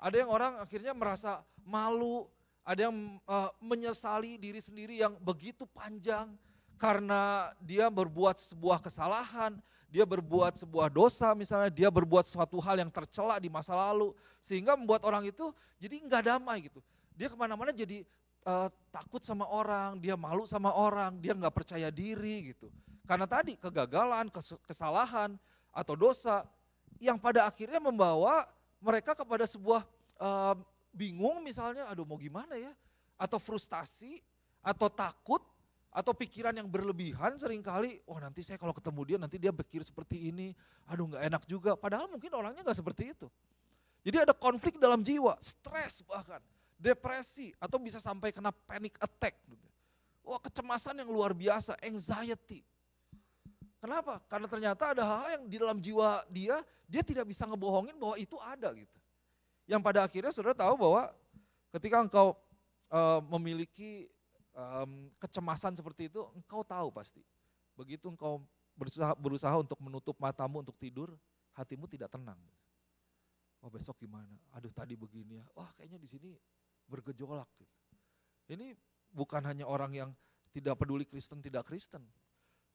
Speaker 1: Ada yang orang akhirnya merasa malu, Ada yang menyesali diri sendiri yang begitu panjang karena dia berbuat sebuah kesalahan, dia berbuat sebuah dosa misalnya, dia berbuat suatu hal yang tercela di masa lalu. Sehingga membuat orang itu jadi nggak damai gitu. Dia kemana-mana jadi takut sama orang, dia malu sama orang, dia nggak percaya diri gitu. Karena tadi kegagalan, kesalahan atau dosa yang pada akhirnya membawa mereka kepada sebuah bingung misalnya, aduh mau gimana ya, atau frustasi, atau takut, atau pikiran yang berlebihan seringkali, wah nanti saya kalau ketemu dia nanti dia pikir seperti ini, aduh nggak enak juga, padahal mungkin orangnya nggak seperti itu. Jadi ada konflik dalam jiwa, stres bahkan, depresi, atau bisa sampai kena panic attack. Wah kecemasan yang luar biasa, anxiety. Kenapa? Karena ternyata ada hal-hal yang di dalam jiwa dia tidak bisa ngebohongin bahwa itu ada gitu. Yang pada akhirnya saudara tahu bahwa ketika engkau memiliki kecemasan seperti itu, engkau tahu pasti. Begitu engkau berusaha untuk menutup matamu untuk tidur, hatimu tidak tenang. Oh besok gimana? Aduh tadi begini ya, wah kayaknya di sini bergejolak. Gitu. Ini bukan hanya orang yang tidak peduli Kristen, tidak Kristen.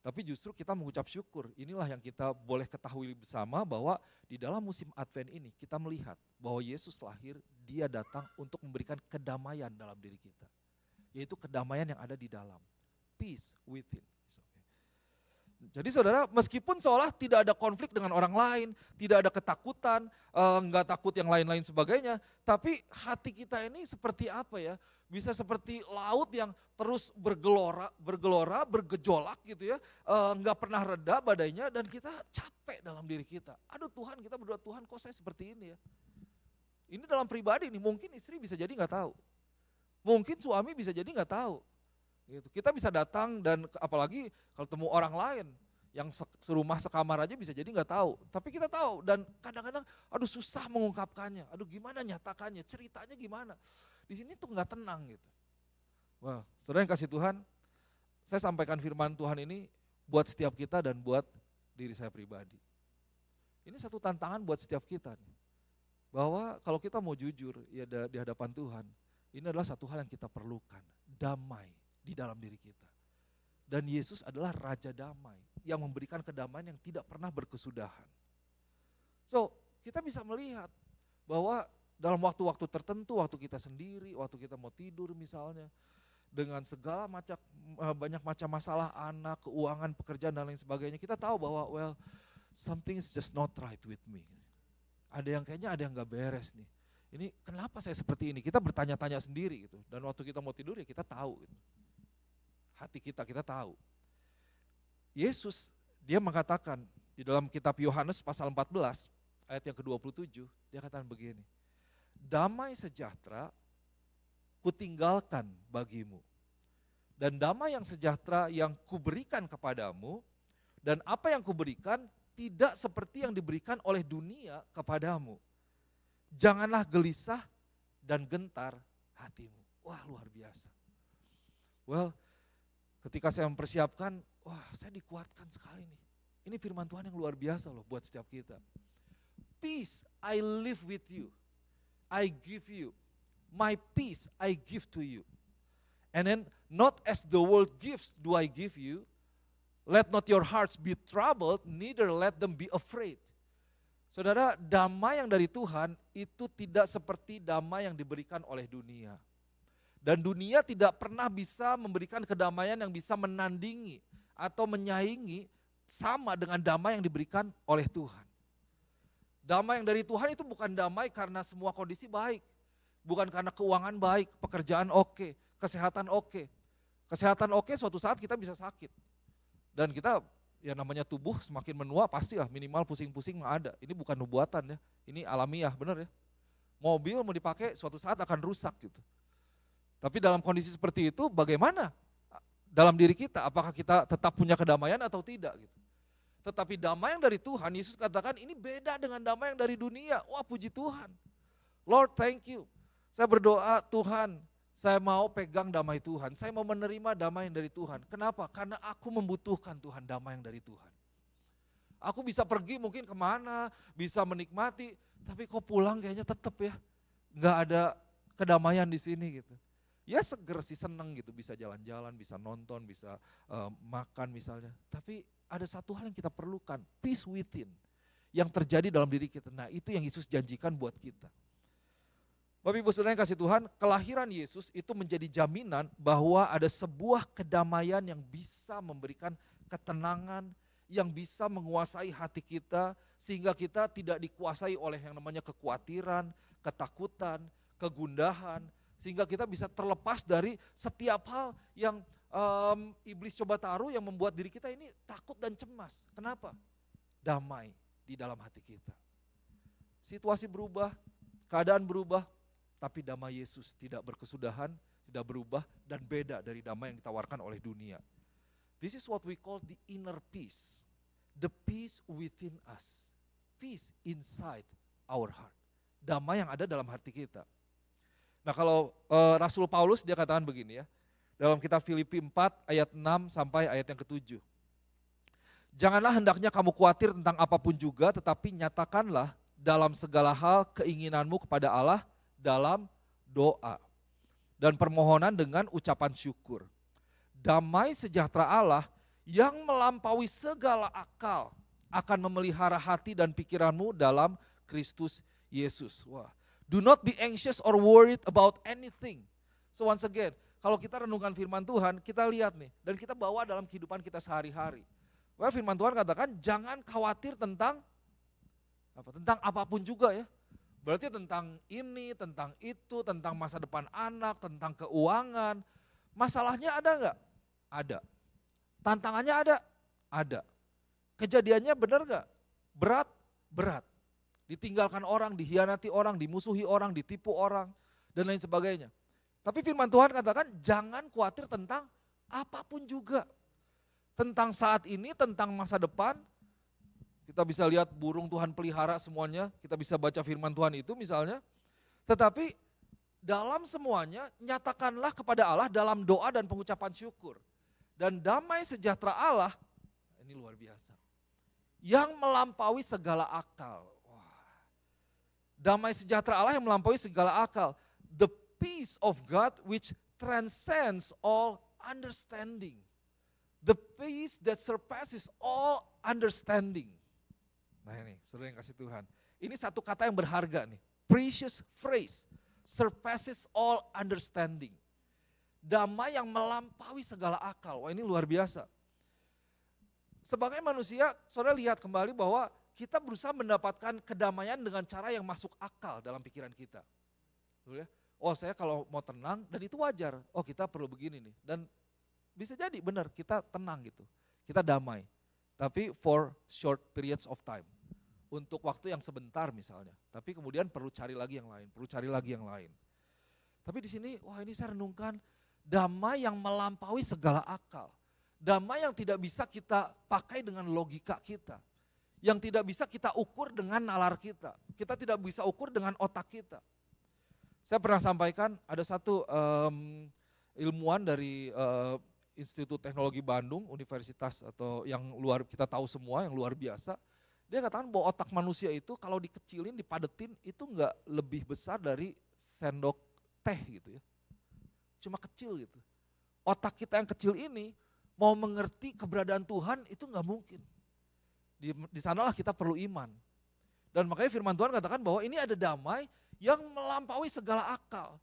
Speaker 1: Tapi justru kita mengucap syukur, inilah yang kita boleh ketahui bersama bahwa di dalam musim Advent ini kita melihat bahwa Yesus lahir, dia datang untuk memberikan kedamaian dalam diri kita. Yaitu kedamaian yang ada di dalam, peace within. Jadi saudara, meskipun seolah tidak ada konflik dengan orang lain, tidak ada ketakutan, enggak takut yang lain-lain sebagainya, tapi hati kita ini seperti apa ya? Bisa seperti laut yang terus bergelora, bergejolak gitu ya, enggak pernah reda badainya dan kita capek dalam diri kita. Aduh Tuhan, kita berdoa Tuhan kok saya seperti ini ya? Ini dalam pribadi nih, mungkin istri bisa jadi enggak tahu. Mungkin suami bisa jadi enggak tahu. Gitu. Kita bisa datang dan apalagi kalau temu orang lain yang serumah sekamar aja bisa jadi nggak tahu. Tapi kita tahu dan kadang-kadang aduh susah mengungkapkannya, aduh gimana nyatakannya, ceritanya gimana. Di sini tuh nggak tenang gitu. Wah, saudara yang kasih Tuhan, saya sampaikan firman Tuhan ini buat setiap kita dan buat diri saya pribadi. Ini satu tantangan buat setiap kita nih. Bahwa kalau kita mau jujur ya di hadapan Tuhan, ini adalah satu hal yang kita perlukan, damai di dalam diri kita. Dan Yesus adalah Raja Damai yang memberikan kedamaian yang tidak pernah berkesudahan. So, kita bisa melihat bahwa dalam waktu-waktu tertentu, waktu kita sendiri, waktu kita mau tidur misalnya, dengan segala macam banyak macam masalah anak, keuangan, pekerjaan dan lain sebagainya, kita tahu bahwa well, something is just not right with me. Ada yang kayaknya ada yang gak beres nih. Ini kenapa saya seperti ini? Kita bertanya-tanya sendiri gitu. Dan waktu kita mau tidur ya kita tahu gitu. Hati kita tahu. Yesus dia mengatakan di dalam kitab Yohanes pasal 14 ayat yang ke-27 dia katakan begini. Damai sejahtera kutinggalkan bagimu. Dan damai yang sejahtera yang kuberikan kepadamu dan apa yang kuberikan tidak seperti yang diberikan oleh dunia kepadamu. Janganlah gelisah dan gentar hatimu. Wah luar biasa. Well, ketika saya mempersiapkan, wah saya dikuatkan sekali nih. Ini firman Tuhan yang luar biasa loh buat setiap kita. Peace I live with you, I give you. My peace I give to you. And then not as the world gives do I give you. Let not your hearts be troubled, neither let them be afraid. Saudara, damai yang dari Tuhan itu tidak seperti damai yang diberikan oleh dunia. Dan dunia tidak pernah bisa memberikan kedamaian yang bisa menandingi atau menyaingi sama dengan damai yang diberikan oleh Tuhan. Damai yang dari Tuhan itu bukan damai karena semua kondisi baik. Bukan karena keuangan baik, pekerjaan oke, kesehatan oke. Kesehatan oke suatu saat kita bisa sakit. Dan kita ya namanya tubuh semakin menua pastilah minimal pusing-pusing ada. Ini bukan nubuatan ya, ini alamiah benar ya. Mobil mau dipakai suatu saat akan rusak gitu. Tapi dalam kondisi seperti itu bagaimana dalam diri kita? Apakah kita tetap punya kedamaian atau tidak gitu? Tetapi damai yang dari Tuhan, Yesus katakan ini beda dengan damai yang dari dunia. Wah puji Tuhan. Lord thank you. Saya berdoa Tuhan, saya mau pegang damai Tuhan. Saya mau menerima damai yang dari Tuhan. Kenapa? Karena aku membutuhkan Tuhan damai yang dari Tuhan. Aku bisa pergi mungkin kemana, bisa menikmati. Tapi kok pulang kayaknya tetap ya. Gak ada kedamaian di sini gitu. Ya seger sih, seneng gitu, bisa jalan-jalan, bisa nonton, bisa makan misalnya. Tapi ada satu hal yang kita perlukan, peace within, yang terjadi dalam diri kita. Nah itu yang Yesus janjikan buat kita. Bapak Ibu Saudara yang kasih Tuhan, kelahiran Yesus itu menjadi jaminan bahwa ada sebuah kedamaian yang bisa memberikan ketenangan, yang bisa menguasai hati kita, sehingga kita tidak dikuasai oleh yang namanya kekhawatiran, ketakutan, kegundahan, sehingga kita bisa terlepas dari setiap hal yang iblis coba taruh yang membuat diri kita ini takut dan cemas. Kenapa? Damai di dalam hati kita. Situasi berubah, keadaan berubah, tapi damai Yesus tidak berkesudahan, tidak berubah, dan beda dari damai yang ditawarkan oleh dunia. This is what we call the inner peace. The peace within us. Peace inside our heart. Damai yang ada dalam hati kita. Nah kalau Rasul Paulus dia katakan begini ya, dalam kitab Filipi 4 ayat 6 sampai ayat yang ke-7. Janganlah hendaknya kamu khawatir tentang apapun juga, tetapi nyatakanlah dalam segala hal keinginanmu kepada Allah dalam doa dan permohonan dengan ucapan syukur. Damai sejahtera Allah yang melampaui segala akal akan memelihara hati dan pikiranmu dalam Kristus Yesus. Wah, do not be anxious or worried about anything. So once again, kalau kita renungkan firman Tuhan, kita lihat nih, dan kita bawa dalam kehidupan kita sehari-hari. Wah, firman Tuhan katakan jangan khawatir tentang apapun juga ya. Berarti tentang ini, tentang itu, tentang masa depan anak, tentang keuangan. Masalahnya ada enggak? Ada. Tantangannya ada? Ada. Kejadiannya benar enggak? Berat? Berat. Ditinggalkan orang, dihianati orang, dimusuhi orang, ditipu orang, dan lain sebagainya. Tapi firman Tuhan katakan jangan khawatir tentang apapun juga. Tentang saat ini, tentang masa depan. Kita bisa lihat burung Tuhan pelihara semuanya, kita bisa baca firman Tuhan itu misalnya. Tetapi dalam semuanya nyatakanlah kepada Allah dalam doa dan pengucapan syukur. Dan damai sejahtera Allah, ini luar biasa, yang melampaui segala akal. Wah. Damai sejahtera Allah yang melampaui segala akal. The peace of God which transcends all understanding. The peace that surpasses all understanding. Nah ini, saudara yang kasih Tuhan. Ini satu kata yang berharga nih. Precious phrase. Surpasses all understanding. Damai yang melampaui segala akal. Wah ini luar biasa. Sebagai manusia, saudara lihat kembali bahwa kita berusaha mendapatkan kedamaian dengan cara yang masuk akal dalam pikiran kita. Oh saya kalau mau tenang, dan itu wajar. Oh kita perlu begini nih. Dan bisa jadi benar kita tenang gitu. Kita damai. Tapi for short periods of time. Untuk waktu yang sebentar misalnya. Tapi kemudian perlu cari lagi yang lain, perlu cari lagi yang lain. Tapi di sini, wah ini saya renungkan damai yang melampaui segala akal. Damai yang tidak bisa kita pakai dengan logika kita. Yang tidak bisa kita ukur dengan nalar kita. Kita tidak bisa ukur dengan otak kita. Saya pernah sampaikan ada satu ilmuwan dari Institut Teknologi Bandung, universitas atau yang luar kita tahu semua, yang luar biasa. Dia katakan bahwa otak manusia itu kalau dikecilin, dipadetin itu enggak lebih besar dari sendok teh gitu ya. Cuma kecil gitu. Otak kita yang kecil ini mau mengerti keberadaan Tuhan itu enggak mungkin. Di sanalah kita perlu iman. Dan makanya firman Tuhan katakan bahwa ini ada damai yang melampaui segala akal.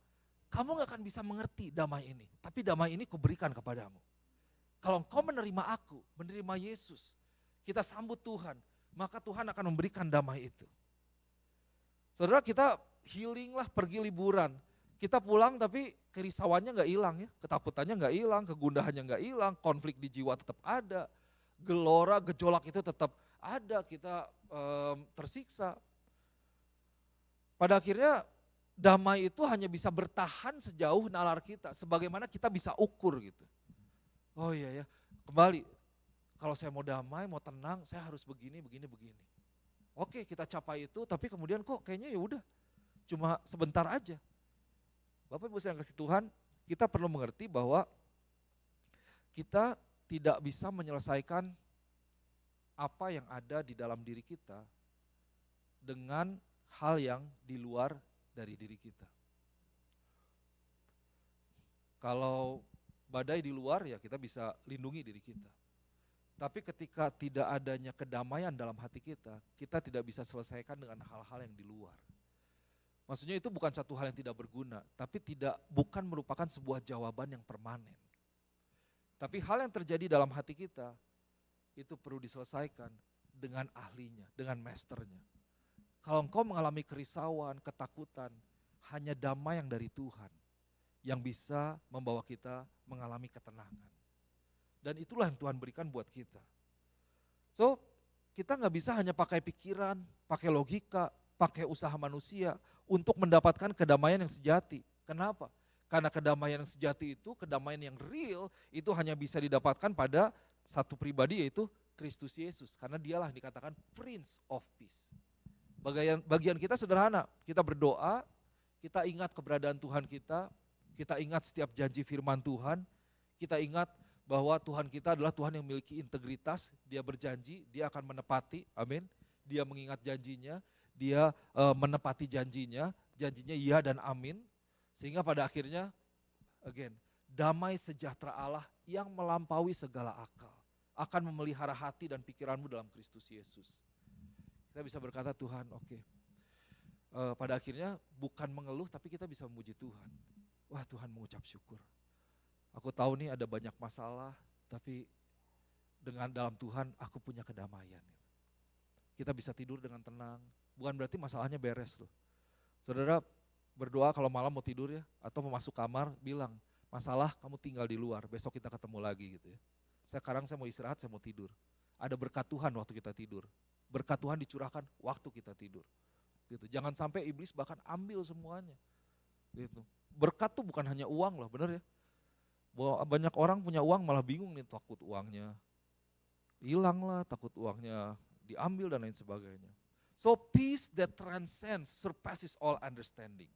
Speaker 1: Kamu gak akan bisa mengerti damai ini, tapi damai ini kuberikan kepadamu. Kalau engkau menerima aku, menerima Yesus, kita sambut Tuhan, maka Tuhan akan memberikan damai itu. Saudara kita healing lah, pergi liburan. Kita pulang tapi kerisauannya gak hilang ya, ketakutannya gak hilang, kegundahannya gak hilang, konflik di jiwa tetap ada, gelora, gejolak itu tetap ada, kita tersiksa. Pada akhirnya damai itu hanya bisa bertahan sejauh nalar kita, sebagaimana kita bisa ukur gitu. Oh iya ya, kembali, kalau saya mau damai, mau tenang, saya harus begini. Oke, kita capai itu, tapi kemudian kok kayaknya ya udah, cuma sebentar aja. Bapak Ibu yang kasih Tuhan, kita perlu mengerti bahwa kita tidak bisa menyelesaikan apa yang ada di dalam diri kita dengan hal yang di luar dari diri kita. Kalau badai di luar ya kita bisa lindungi diri kita. Tapi ketika tidak adanya kedamaian dalam hati kita, kita tidak bisa selesaikan dengan hal-hal yang di luar. Maksudnya itu bukan satu hal yang tidak berguna, tapi bukan merupakan sebuah jawaban yang permanen. Tapi hal yang terjadi dalam hati kita, itu perlu diselesaikan dengan ahlinya, dengan masternya. Kalau engkau mengalami kerisauan, ketakutan, hanya damai yang dari Tuhan yang bisa membawa kita mengalami ketenangan. Dan itulah yang Tuhan berikan buat kita. So, kita nggak bisa hanya pakai pikiran, pakai logika, pakai usaha manusia untuk mendapatkan kedamaian yang sejati. Kenapa? Karena kedamaian yang sejati itu, kedamaian yang real, itu hanya bisa didapatkan pada satu pribadi, yaitu Kristus Yesus. Karena dialah dikatakan Prince of Peace. Bagian kita sederhana, kita berdoa, kita ingat keberadaan Tuhan kita ingat setiap janji firman Tuhan, kita ingat bahwa Tuhan kita adalah Tuhan yang memiliki integritas, dia berjanji, dia akan menepati, amin. Dia mengingat janjinya, dia menepati janjinya iya dan amin. Sehingga pada akhirnya, damai sejahtera Allah yang melampaui segala akal, akan memelihara hati dan pikiranmu dalam Kristus Yesus. Kita bisa berkata Tuhan, pada akhirnya bukan mengeluh tapi kita bisa memuji Tuhan. Wah, Tuhan mengucap syukur. Aku tahu nih ada banyak masalah, tapi dengan dalam Tuhan aku punya kedamaian. Kita bisa tidur dengan tenang, bukan berarti masalahnya beres loh. Saudara berdoa kalau malam mau tidur ya, atau mau masuk kamar bilang, masalah kamu tinggal di luar, besok kita ketemu lagi gitu ya. Sekarang saya mau istirahat, saya mau tidur. Ada berkat Tuhan waktu kita tidur. Berkat Tuhan dicurahkan waktu kita tidur. Gitu. Jangan sampai iblis bahkan ambil semuanya. Gitu. Berkat tuh bukan hanya uang loh, bener ya. Banyak orang punya uang malah bingung nih, takut uangnya hilang lah, takut uangnya diambil dan lain sebagainya. So peace that transcends, surpasses all understanding.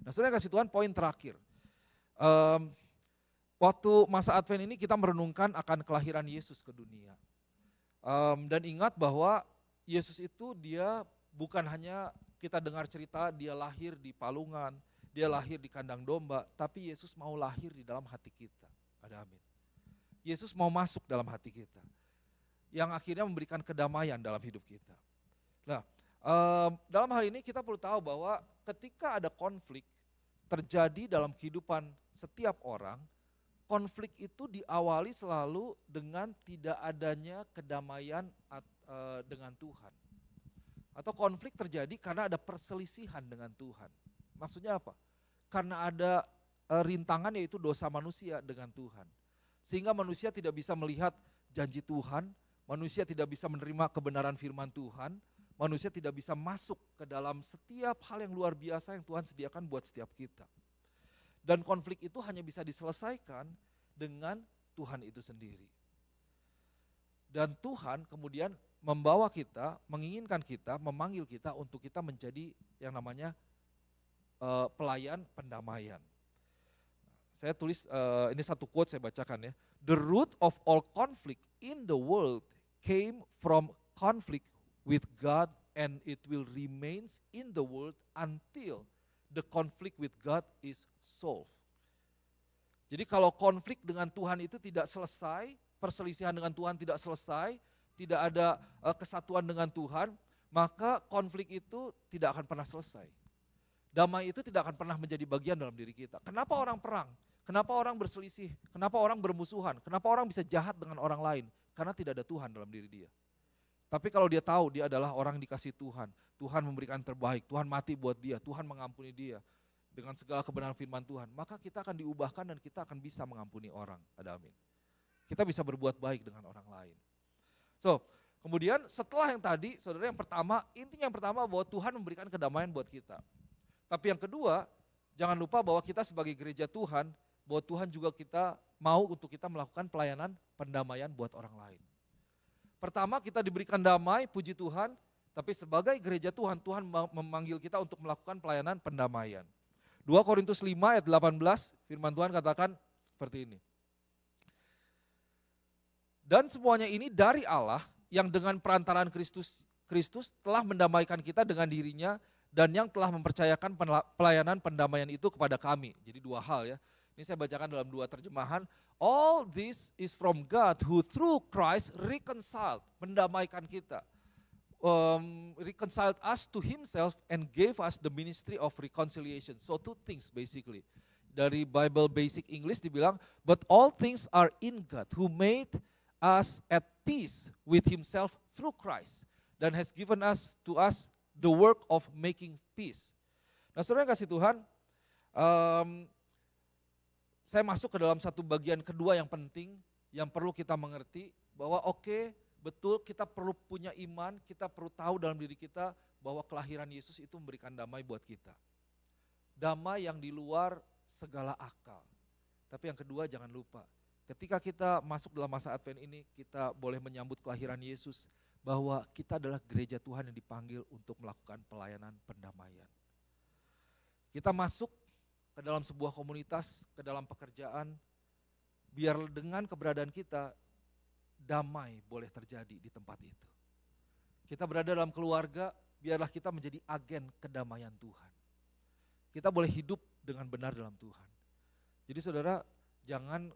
Speaker 1: Nah sebenarnya kasih Tuhan poin terakhir. Waktu masa Advent ini kita merenungkan akan kelahiran Yesus ke dunia. Dan ingat bahwa Yesus itu dia bukan hanya kita dengar cerita dia lahir di palungan, dia lahir di kandang domba, tapi Yesus mau lahir di dalam hati kita. Ada amin. Yesus mau masuk dalam hati kita, yang akhirnya memberikan kedamaian dalam hidup kita. Nah, dalam hal ini kita perlu tahu bahwa ketika ada konflik terjadi dalam kehidupan setiap orang, konflik itu diawali selalu dengan tidak adanya kedamaian dengan Tuhan. Atau konflik terjadi karena ada perselisihan dengan Tuhan. Maksudnya apa? Karena ada rintangan yaitu dosa manusia dengan Tuhan. Sehingga manusia tidak bisa melihat janji Tuhan, manusia tidak bisa menerima kebenaran firman Tuhan, manusia tidak bisa masuk ke dalam setiap hal yang luar biasa yang Tuhan sediakan buat setiap kita. Dan konflik itu hanya bisa diselesaikan dengan Tuhan itu sendiri. Dan Tuhan kemudian membawa kita, menginginkan kita, memanggil kita untuk kita menjadi yang namanya pelayan pendamaian. Saya tulis, ini satu quote saya bacakan ya. The root of all conflict in the world came from conflict with God and it will remains in the world until the conflict with God is solved. Jadi kalau konflik dengan Tuhan itu tidak selesai, perselisihan dengan Tuhan tidak selesai, tidak ada kesatuan dengan Tuhan, maka konflik itu tidak akan pernah selesai. Damai itu tidak akan pernah menjadi bagian dalam diri kita. Kenapa orang perang? Kenapa orang berselisih? Kenapa orang bermusuhan? Kenapa orang bisa jahat dengan orang lain? Karena tidak ada Tuhan dalam diri dia. Tapi kalau dia tahu dia adalah orang dikasih Tuhan, Tuhan memberikan terbaik, Tuhan mati buat dia, Tuhan mengampuni dia dengan segala kebenaran firman Tuhan, maka kita akan diubahkan dan kita akan bisa mengampuni orang. Ada amin. Kita bisa berbuat baik dengan orang lain. So, kemudian setelah yang tadi, saudara, intinya yang pertama bahwa Tuhan memberikan kedamaian buat kita. Tapi yang kedua, jangan lupa bahwa kita sebagai gereja Tuhan, bahwa Tuhan juga kita mau untuk kita melakukan pelayanan pendamaian buat orang lain. Pertama, kita diberikan damai, puji Tuhan, tapi sebagai gereja Tuhan, Tuhan memanggil kita untuk melakukan pelayanan pendamaian. 2 Korintus 5 ayat 18, firman Tuhan katakan seperti ini. Dan semuanya ini dari Allah yang dengan perantaraan Kristus telah mendamaikan kita dengan dirinya dan yang telah mempercayakan pelayanan pendamaian itu kepada kami. Jadi dua hal ya. Ini saya bacakan dalam 2 terjemahan. All this is from God who through Christ reconciled, mendamaikan kita. Reconciled us to himself and gave us the ministry of reconciliation. So 2 things basically. Dari Bible Basic English dibilang, but all things are in God who made us at peace with himself through Christ. Dan has given us to us the work of making peace. Nah saudara yang kasih Tuhan, saya masuk ke dalam satu bagian kedua yang penting, yang perlu kita mengerti, bahwa betul kita perlu punya iman, kita perlu tahu dalam diri kita bahwa kelahiran Yesus itu memberikan damai buat kita. Damai yang di luar segala akal. Tapi yang kedua jangan lupa, ketika kita masuk dalam masa Advent ini, kita boleh menyambut kelahiran Yesus, bahwa kita adalah gereja Tuhan yang dipanggil untuk melakukan pelayanan pendamaian. Kita masuk ke dalam sebuah komunitas, ke dalam pekerjaan, biar dengan keberadaan kita, damai boleh terjadi di tempat itu. Kita berada dalam keluarga, biarlah kita menjadi agen kedamaian Tuhan. Kita boleh hidup dengan benar dalam Tuhan. Jadi saudara, jangan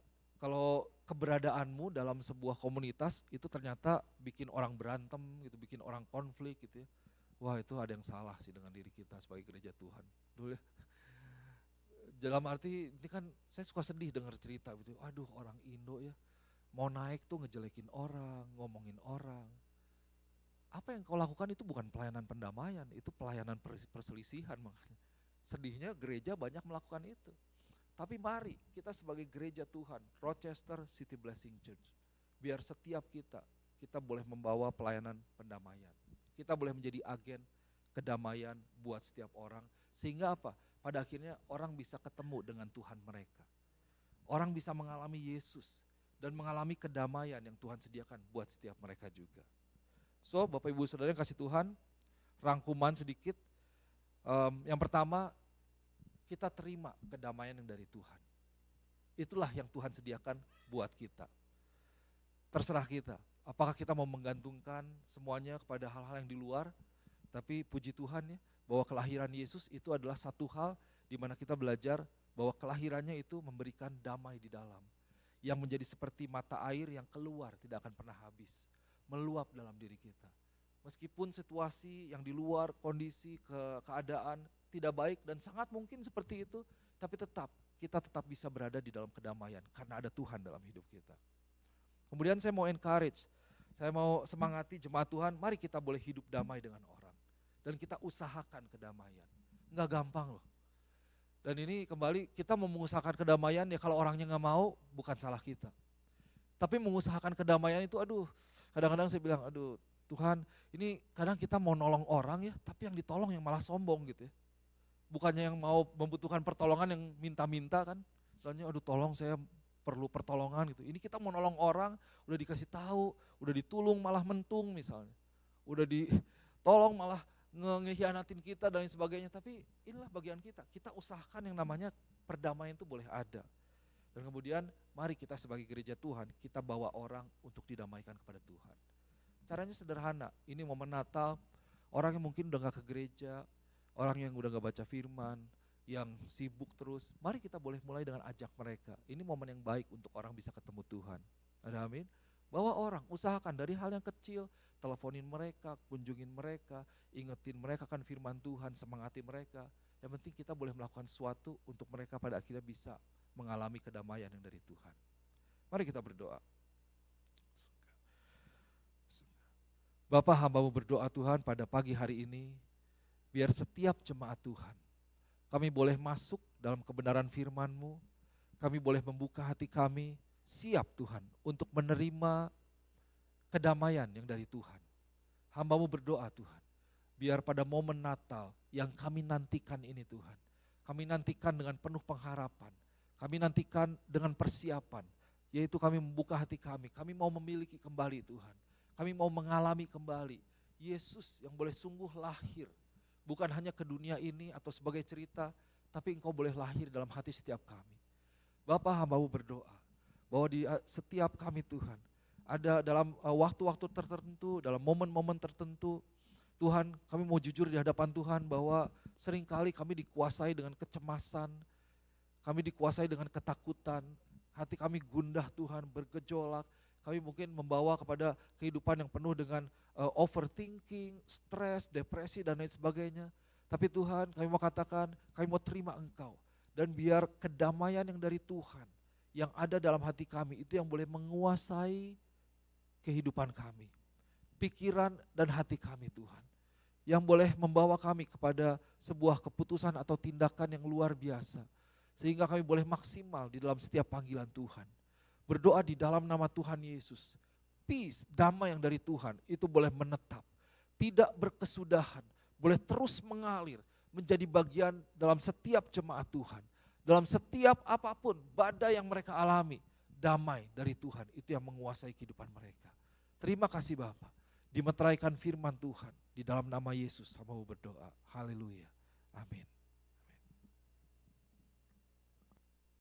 Speaker 1: kalau keberadaanmu dalam sebuah komunitas itu ternyata bikin orang berantem gitu, bikin orang konflik gitu ya. Wah itu ada yang salah sih dengan diri kita sebagai gereja Tuhan. Dulu ya. Dalam arti ini kan saya suka sedih dengar cerita gitu, aduh orang Indo ya mau naik tuh ngejelekin orang, ngomongin orang. Apa yang kau lakukan itu bukan pelayanan pendamaian, itu pelayanan perselisihan makanya. Sedihnya gereja banyak melakukan itu. Tapi mari kita sebagai gereja Tuhan, Rochester City Blessing Church, biar setiap kita boleh membawa pelayanan pendamaian. Kita boleh menjadi agen kedamaian buat setiap orang, sehingga apa? Pada akhirnya orang bisa ketemu dengan Tuhan mereka. Orang bisa mengalami Yesus dan mengalami kedamaian yang Tuhan sediakan buat setiap mereka juga. So Bapak Ibu Saudara yang kasih Tuhan, rangkuman sedikit. Yang pertama, kita terima kedamaian yang dari Tuhan. Itulah yang Tuhan sediakan buat kita. Terserah kita, apakah kita mau menggantungkan semuanya kepada hal-hal yang di luar, tapi puji Tuhan ya, bahwa kelahiran Yesus itu adalah satu hal di mana kita belajar bahwa kelahirannya itu memberikan damai di dalam. Yang menjadi seperti mata air yang keluar tidak akan pernah habis, meluap dalam diri kita. Meskipun situasi yang di luar, kondisi, keadaan tidak baik dan sangat mungkin seperti itu, tapi kita tetap bisa berada di dalam kedamaian karena ada Tuhan dalam hidup kita. Kemudian saya mau encourage, saya mau semangati jemaat Tuhan, mari kita boleh hidup damai dengan orang. Dan kita usahakan kedamaian, enggak gampang loh. Dan ini kembali kita mau mengusahakan kedamaian ya kalau orangnya enggak mau bukan salah kita. Tapi mengusahakan kedamaian itu kadang-kadang saya bilang Tuhan ini kadang kita mau nolong orang ya tapi yang ditolong yang malah sombong gitu ya. Bukannya yang mau membutuhkan pertolongan yang minta-minta kan. Soalnya tolong saya perlu pertolongan gitu. Ini kita mau nolong orang udah dikasih tahu, udah ditulung malah mentung misalnya. Udah ditolong malah ngehianatin kita dan lain sebagainya, tapi inilah bagian kita usahakan yang namanya perdamaian itu boleh ada. Dan kemudian mari kita sebagai gereja Tuhan, kita bawa orang untuk didamaikan kepada Tuhan. Caranya sederhana, ini momen Natal, orang yang mungkin udah gak ke gereja, orang yang udah gak baca firman, yang sibuk terus, mari kita boleh mulai dengan ajak mereka. Ini momen yang baik untuk orang bisa ketemu Tuhan. Ada amin? Bawa orang, usahakan dari hal yang kecil, teleponin mereka, kunjungin mereka, ingetin mereka kan firman Tuhan, semangati mereka. Yang penting kita boleh melakukan sesuatu untuk mereka pada akhirnya bisa mengalami kedamaian yang dari Tuhan. Mari kita berdoa. Bapa, hamba-Mu berdoa Tuhan pada pagi hari ini, biar setiap jemaat Tuhan, kami boleh masuk dalam kebenaran firman-Mu, kami boleh membuka hati kami, siap Tuhan untuk menerima kedamaian yang dari Tuhan. Hamba-Mu berdoa Tuhan, biar pada momen Natal yang kami nantikan ini Tuhan, kami nantikan dengan penuh pengharapan, kami nantikan dengan persiapan, yaitu kami membuka hati kami mau memiliki kembali Tuhan, kami mau mengalami kembali Yesus yang boleh sungguh lahir, bukan hanya ke dunia ini atau sebagai cerita, tapi Engkau boleh lahir dalam hati setiap kami. Bapa, hamba-Mu berdoa, bahwa di setiap kami Tuhan, ada dalam waktu-waktu tertentu, dalam momen-momen tertentu, Tuhan kami mau jujur di hadapan Tuhan bahwa seringkali kami dikuasai dengan kecemasan, kami dikuasai dengan ketakutan, hati kami gundah Tuhan, bergejolak, kami mungkin membawa kepada kehidupan yang penuh dengan overthinking, stres, depresi dan lain sebagainya. Tapi Tuhan, kami mau katakan, kami mau terima Engkau. Dan biar kedamaian yang dari Tuhan, yang ada dalam hati kami, itu yang boleh menguasai kehidupan kami. Pikiran dan hati kami Tuhan. Yang boleh membawa kami kepada sebuah keputusan atau tindakan yang luar biasa. Sehingga kami boleh maksimal di dalam setiap panggilan Tuhan. Berdoa di dalam nama Tuhan Yesus. Peace, damai yang dari Tuhan itu boleh menetap. Tidak berkesudahan, boleh terus mengalir menjadi bagian dalam setiap jemaat Tuhan. Dalam setiap apapun badai yang mereka alami, damai dari Tuhan itu yang menguasai kehidupan mereka. Terima kasih Bapa. Dimeteraikan firman Tuhan di dalam nama Yesus, hamba berdoa. Haleluya. Amin.